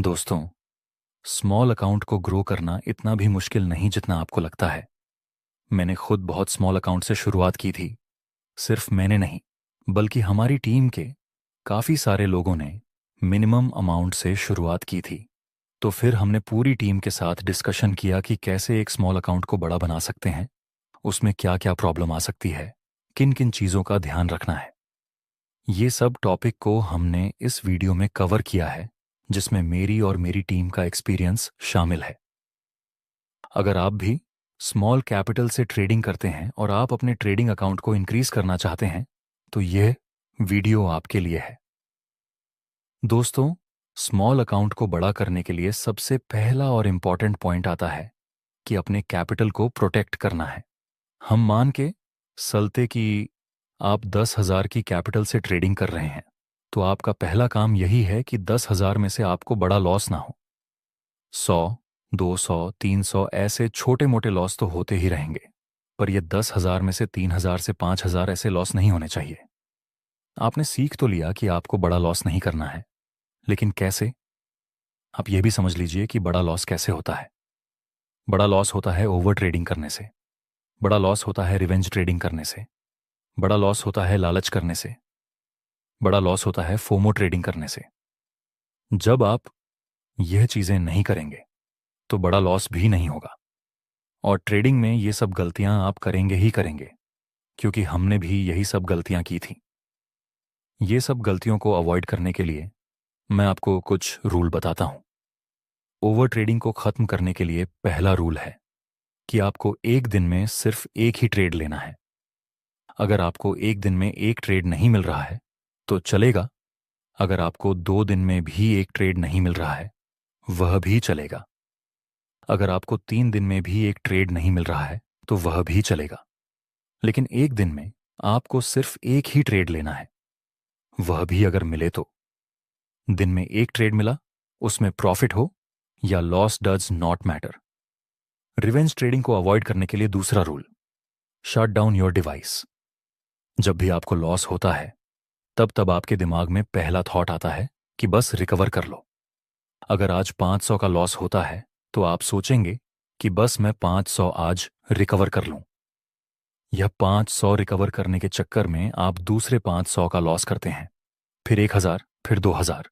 दोस्तों, small account को grow करना इतना भी मुश्किल नहीं जितना आपको लगता है। मैंने खुद बहुत स्मॉल अकाउंट से शुरुआत की थी। सिर्फ मैंने नहीं, बल्कि हमारी टीम के काफ़ी सारे लोगों ने मिनिमम अमाउंट से शुरुआत की थी। तो फिर हमने पूरी टीम के साथ डिस्कशन किया कि कैसे एक स्मॉल अकाउंट को बड़ा बना सकते हैं, उसमें क्या क्या प्रॉब्लम आ सकती है, किन किन चीज़ों का ध्यान रखना है। ये सब टॉपिक को हमने इस वीडियो में कवर किया है, जिसमें मेरी और मेरी टीम का एक्सपीरियंस शामिल है। अगर आप भी स्मॉल कैपिटल से ट्रेडिंग करते हैं और आप अपने ट्रेडिंग अकाउंट को इंक्रीज करना चाहते हैं, तो यह वीडियो आपके लिए है। दोस्तों, स्मॉल अकाउंट को बड़ा करने के लिए सबसे पहला और इम्पॉर्टेंट पॉइंट आता है कि अपने कैपिटल को प्रोटेक्ट करना है। हम मान के चलते कि आप 10,000 की कैपिटल से ट्रेडिंग कर रहे हैं, तो आपका पहला काम यही है कि 10,000 में से आपको बड़ा लॉस ना हो। 100, 200, 300 ऐसे छोटे मोटे लॉस तो होते ही रहेंगे, पर ये 10,000 में से 3,000 से 5,000 ऐसे लॉस नहीं होने चाहिए। आपने सीख तो लिया कि आपको बड़ा लॉस नहीं करना है, लेकिन कैसे? आप ये भी समझ लीजिए कि बड़ा लॉस कैसे होता है। बड़ा लॉस होता है ओवर ट्रेडिंग करने से, बड़ा लॉस होता है रिवेंज ट्रेडिंग करने से, बड़ा लॉस होता है लालच करने से, बड़ा लॉस होता है फोमो ट्रेडिंग करने से। जब आप यह चीजें नहीं करेंगे, तो बड़ा लॉस भी नहीं होगा। और ट्रेडिंग में ये सब गलतियां आप करेंगे ही करेंगे, क्योंकि हमने भी यही सब गलतियां की थी। ये सब गलतियों को अवॉइड करने के लिए मैं आपको कुछ रूल बताता हूं। ओवर ट्रेडिंग को खत्म करने के लिए पहला रूल है कि आपको एक दिन में सिर्फ एक ही ट्रेड लेना है। अगर आपको एक दिन में एक ट्रेड नहीं मिल रहा है तो चलेगा। अगर आपको 2 दिन में भी एक ट्रेड नहीं मिल रहा है, वह भी चलेगा। अगर आपको 3 दिन में भी एक ट्रेड नहीं मिल रहा है तो वह भी चलेगा। लेकिन एक दिन में आपको सिर्फ एक ही ट्रेड लेना है। वह भी अगर मिले तो। दिन में एक ट्रेड मिला, उसमें प्रॉफिट हो या loss does not matter. Revenge trading को अवॉइड करने के लिए दूसरा rule, shut down your device. जब भी आपको लॉस होता है, तब तब आपके दिमाग में पहला थॉट आता है कि बस रिकवर कर लो। अगर आज 500 का लॉस होता है तो आप सोचेंगे कि बस मैं 500 आज रिकवर कर लूं। यह 500 रिकवर करने के चक्कर में आप दूसरे 500 का लॉस करते हैं, फिर 1,000, फिर 2,000।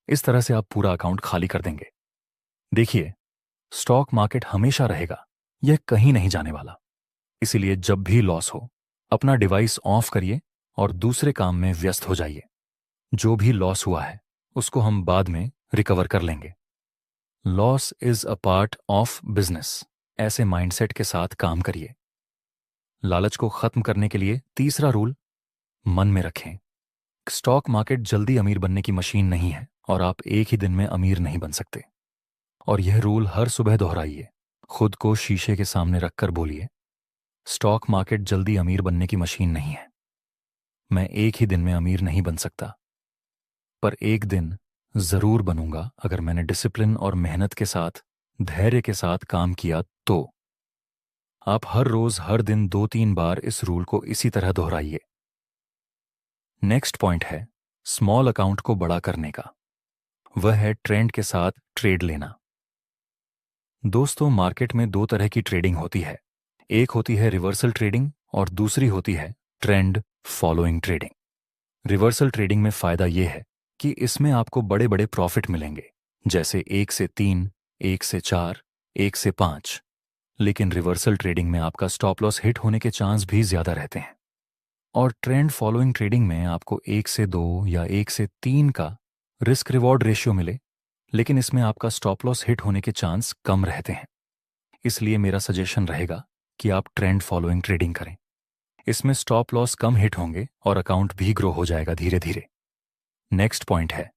इस तरह से आप पूरा अकाउंट खाली कर देंगे। देखिए, स्टॉक मार्केट हमेशा रहेगा, यह कहीं नहीं जाने वाला। इसीलिए जब भी लॉस हो, अपना डिवाइस ऑफ करिए और दूसरे काम में व्यस्त हो जाइए। जो भी लॉस हुआ है उसको हम बाद में रिकवर कर लेंगे। Loss is a part of business, ऐसे माइंडसेट के साथ काम करिए। लालच को खत्म करने के लिए तीसरा रूल मन में रखें, स्टॉक मार्केट जल्दी अमीर बनने की मशीन नहीं है और आप एक ही दिन में अमीर नहीं बन सकते। और यह रूल हर सुबह दोहराइए। खुद को शीशे के सामने रखकर बोलिए, स्टॉक मार्केट जल्दी अमीर बनने की मशीन नहीं है। मैं एक ही दिन में अमीर नहीं बन सकता, पर एक दिन जरूर बनूंगा अगर मैंने डिसिप्लिन और मेहनत के साथ, धैर्य के साथ काम किया तो। आप हर रोज हर दिन 2-3 बार इस रूल को इसी तरह दोहराइए। नेक्स्ट पॉइंट है स्मॉल अकाउंट को बड़ा करने का। वह है ट्रेंड के साथ ट्रेड लेना। दोस्तों, मार्केट में 2 तरह की ट्रेडिंग होती है। एक होती है रिवर्सल ट्रेडिंग और दूसरी होती है trend following trading. Reversal trading में फायदा यह है कि इसमें आपको बड़े बड़े प्रॉफिट मिलेंगे, जैसे 1 से 3, 1 से 4, 1 से 5। लेकिन रिवर्सल ट्रेडिंग में आपका स्टॉप लॉस हिट होने के चांस भी ज्यादा रहते हैं। और ट्रेंड फॉलोइंग ट्रेडिंग में आपको 1 से 2 या 1 से 3 का रिस्क रिवॉर्ड रेशियो मिले, लेकिन इसमें आपका स्टॉप लॉस हिट होने के चांस कम रहते हैं। इसलिए मेरा सजेशन रहेगा कि आप ट्रेंड फॉलोइंग ट्रेडिंग करें। इसमें स्टॉप लॉस कम हिट होंगे और अकाउंट भी ग्रो हो जाएगा धीरे धीरे। नेक्स्ट पॉइंट है,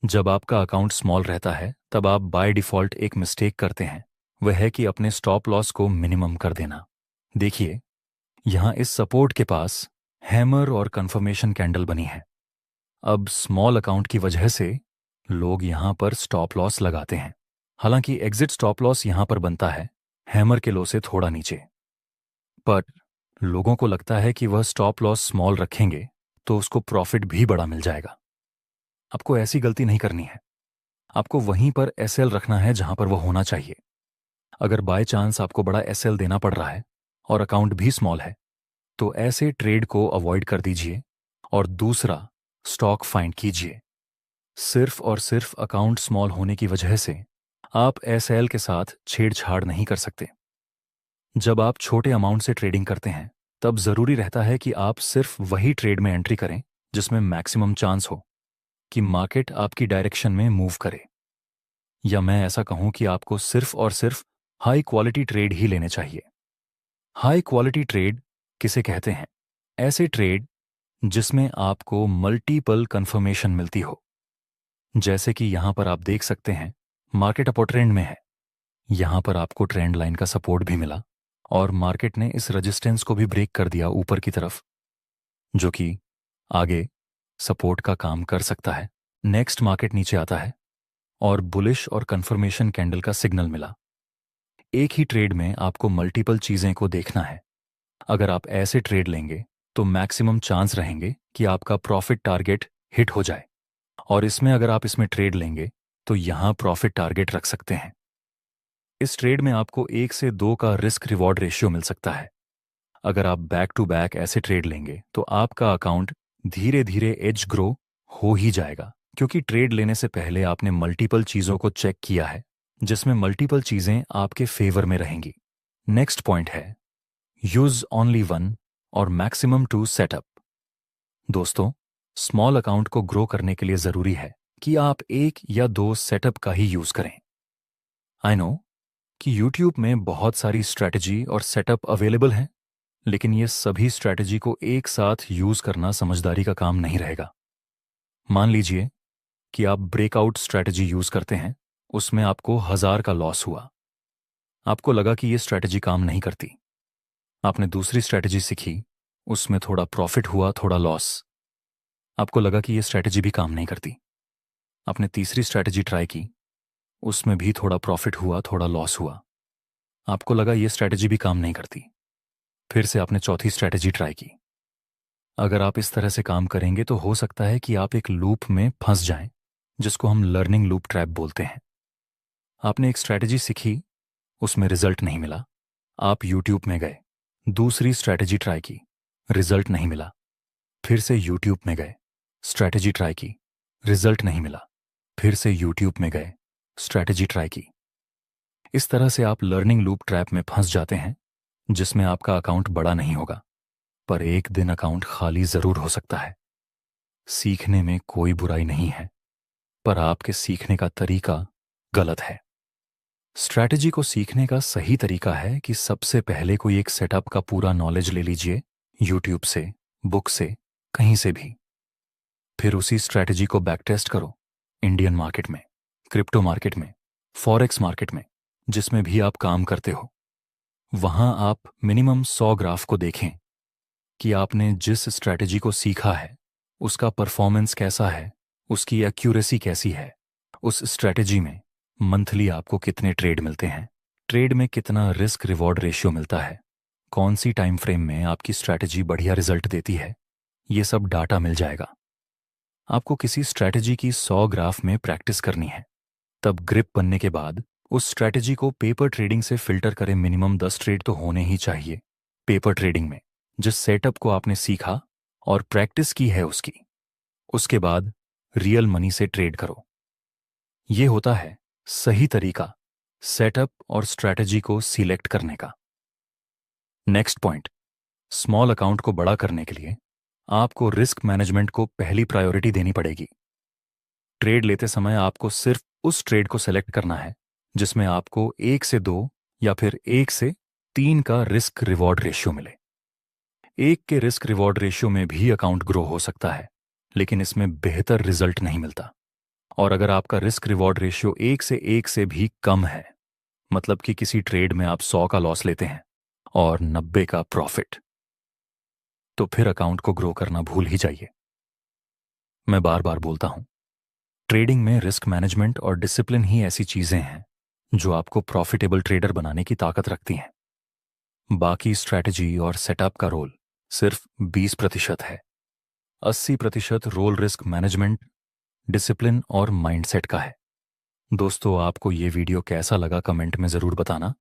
जब आपका अकाउंट स्मॉल रहता है तब आप बाय डिफॉल्ट एक मिस्टेक करते हैं। वह है कि अपने स्टॉप लॉस को मिनिमम कर देना। देखिए, यहां इस सपोर्ट के पास हैमर और कंफर्मेशन कैंडल बनी है। अब स्मॉल अकाउंट की वजह से लोग यहां पर स्टॉप लॉस लगाते हैं। हालांकि एग्जिट स्टॉप लॉस यहां पर बनता है हैमर के लो से थोड़ा नीचे। पर लोगों को लगता है कि वह स्टॉप लॉस स्मॉल रखेंगे तो उसको प्रॉफिट भी बड़ा मिल जाएगा। आपको ऐसी गलती नहीं करनी है। आपको वहीं पर एसएल रखना है जहां पर वो होना चाहिए। अगर बाय चांस आपको बड़ा एसएल देना पड़ रहा है और अकाउंट भी स्मॉल है, तो ऐसे ट्रेड को अवॉइड कर दीजिए और दूसरा स्टॉक फाइंड कीजिए। सिर्फ और सिर्फ अकाउंट स्मॉल होने की वजह से आप एसएल के साथ छेड़छाड़ नहीं कर सकते। जब आप छोटे अमाउंट से ट्रेडिंग करते हैं, तब जरूरी रहता है कि आप सिर्फ वही ट्रेड में एंट्री करें जिसमें मैक्सिमम चांस हो कि मार्केट आपकी डायरेक्शन में मूव करे। या मैं ऐसा कहूं कि आपको सिर्फ और सिर्फ हाई क्वालिटी ट्रेड ही लेने चाहिए। हाई क्वालिटी ट्रेड किसे कहते हैं? ऐसे ट्रेड जिसमें आपको मल्टीपल कंफर्मेशन मिलती हो। जैसे कि यहां पर आप देख सकते हैं, मार्केट अपर ट्रेंड में है। यहां पर आपको ट्रेंड लाइन का सपोर्ट भी मिला और मार्केट ने इस रेजिस्टेंस को भी ब्रेक कर दिया ऊपर की तरफ, जो कि आगे सपोर्ट का काम कर सकता है। नेक्स्ट मार्केट नीचे आता है और बुलिश और कंफर्मेशन कैंडल का सिग्नल मिला। एक ही ट्रेड में आपको मल्टीपल चीजें को देखना है। अगर आप ऐसे ट्रेड लेंगे तो मैक्सिमम चांस रहेंगे कि आपका प्रॉफिट टारगेट हिट हो जाए। और इसमें अगर आप इसमें ट्रेड लेंगे तो यहां प्रॉफिट टारगेट रख सकते हैं। इस ट्रेड में आपको 1 से 2 का रिस्क रिवॉर्ड रेशियो मिल सकता है। अगर आप बैक टू बैक ऐसे ट्रेड लेंगे तो आपका अकाउंट धीरे धीरे एज ग्रो हो ही जाएगा, क्योंकि ट्रेड लेने से पहले आपने मल्टीपल चीजों को चेक किया है, जिसमें मल्टीपल चीजें आपके फेवर में रहेंगी। नेक्स्ट पॉइंट है यूज ओनली वन और मैक्सिमम टू सेटअप। दोस्तों, स्मॉल अकाउंट को ग्रो करने के लिए जरूरी है कि आप 1 या 2 सेटअप का ही यूज करें। आई नो कि YouTube में बहुत सारी स्ट्रैटेजी और सेटअप अवेलेबल हैं, लेकिन ये सभी स्ट्रैटेजी को एक साथ यूज करना समझदारी का काम नहीं रहेगा। मान लीजिए कि आप ब्रेकआउट स्ट्रैटेजी यूज करते हैं, उसमें आपको 1000 का लॉस हुआ। आपको लगा कि ये स्ट्रैटेजी काम नहीं करती। आपने दूसरी स्ट्रैटेजी सीखी, उसमें थोड़ा प्रॉफिट हुआ, थोड़ा लॉस। आपको लगा कि ये स्ट्रैटेजी भी काम नहीं करती। आपने तीसरी स्ट्रैटेजी ट्राई की, उसमें भी थोड़ा प्रॉफिट हुआ, थोड़ा लॉस हुआ। आपको लगा ये स्ट्रैटेजी भी काम नहीं करती। फिर से आपने चौथी स्ट्रैटेजी ट्राई की। अगर आप इस तरह से काम करेंगे तो हो सकता है कि आप एक लूप में फंस जाएं, जिसको हम लर्निंग लूप ट्रैप बोलते हैं। आपने एक स्ट्रैटेजी सीखी, उसमें रिजल्ट नहीं मिला। आप यूट्यूब में गए, दूसरी स्ट्रैटेजी ट्राई की, रिजल्ट नहीं मिला। फिर से यूट्यूब में गए, स्ट्रैटेजी ट्राई की, रिजल्ट नहीं मिला। फिर से यूट्यूब में गए, स्ट्रैटेजी ट्राई की। इस तरह से आप लर्निंग लूप ट्रैप में फंस जाते हैं, जिसमें आपका अकाउंट बड़ा नहीं होगा, पर एक दिन अकाउंट खाली जरूर हो सकता है। सीखने में कोई बुराई नहीं है, पर आपके सीखने का तरीका गलत है। स्ट्रैटेजी को सीखने का सही तरीका है कि सबसे पहले कोई एक सेटअप का पूरा नॉलेज ले लीजिए, यूट्यूब से, बुक से, कहीं से भी। फिर उसी स्ट्रैटेजी को बैक टेस्ट करो, इंडियन मार्केट में, क्रिप्टो मार्केट में, फॉरेक्स मार्केट में, जिसमें भी आप काम करते हो। वहां आप मिनिमम 100 ग्राफ को देखें कि आपने जिस स्ट्रैटेजी को सीखा है उसका परफॉर्मेंस कैसा है, उसकी एक्यूरेसी कैसी है, उस स्ट्रैटेजी में मंथली आपको कितने ट्रेड मिलते हैं, ट्रेड में कितना रिस्क रिवॉर्ड रेशियो मिलता है, कौन सी टाइम फ्रेम में आपकी स्ट्रैटेजी बढ़िया रिजल्ट देती है। ये सब डाटा मिल जाएगा। आपको किसी स्ट्रैटेजी की 100 ग्राफ में प्रैक्टिस करनी है। तब ग्रिप बनने के बाद उस स्ट्रैटेजी को पेपर ट्रेडिंग से फिल्टर करें। मिनिमम 10 ट्रेड तो होने ही चाहिए पेपर ट्रेडिंग में, जिस सेटअप को आपने सीखा और प्रैक्टिस की है उसकी। उसके बाद रियल मनी से ट्रेड करो। यह होता है सही तरीका सेटअप और स्ट्रैटेजी को सिलेक्ट करने का। नेक्स्ट पॉइंट, स्मॉल अकाउंट को बड़ा करने के लिए आपको रिस्क मैनेजमेंट को पहली प्रायोरिटी देनी पड़ेगी। ट्रेड लेते समय आपको सिर्फ उस ट्रेड को सेलेक्ट करना है जिसमें आपको 1 से 2 या फिर 1 से 3 का रिस्क रिवॉर्ड रेशियो मिले। 1 के रिस्क रिवॉर्ड रेशियो में भी अकाउंट ग्रो हो सकता है, लेकिन इसमें बेहतर रिजल्ट नहीं मिलता। और अगर आपका रिस्क रिवॉर्ड रेशियो 1 से भी कम है, मतलब कि किसी ट्रेड में आप 100 का लॉस लेते हैं और 90 का प्रॉफिट, तो फिर अकाउंट को ग्रो करना भूल ही जाइए। मैं बार बार बोलता हूं, ट्रेडिंग में रिस्क मैनेजमेंट और डिसिप्लिन ही ऐसी चीजें हैं जो आपको प्रॉफिटेबल ट्रेडर बनाने की ताकत रखती हैं। बाकी स्ट्रैटेजी और सेटअप का रोल सिर्फ 20% है। 80% रोल रिस्क मैनेजमेंट, डिसिप्लिन और माइंडसेट का है। दोस्तों, आपको ये वीडियो कैसा लगा कमेंट में ज़रूर बताना।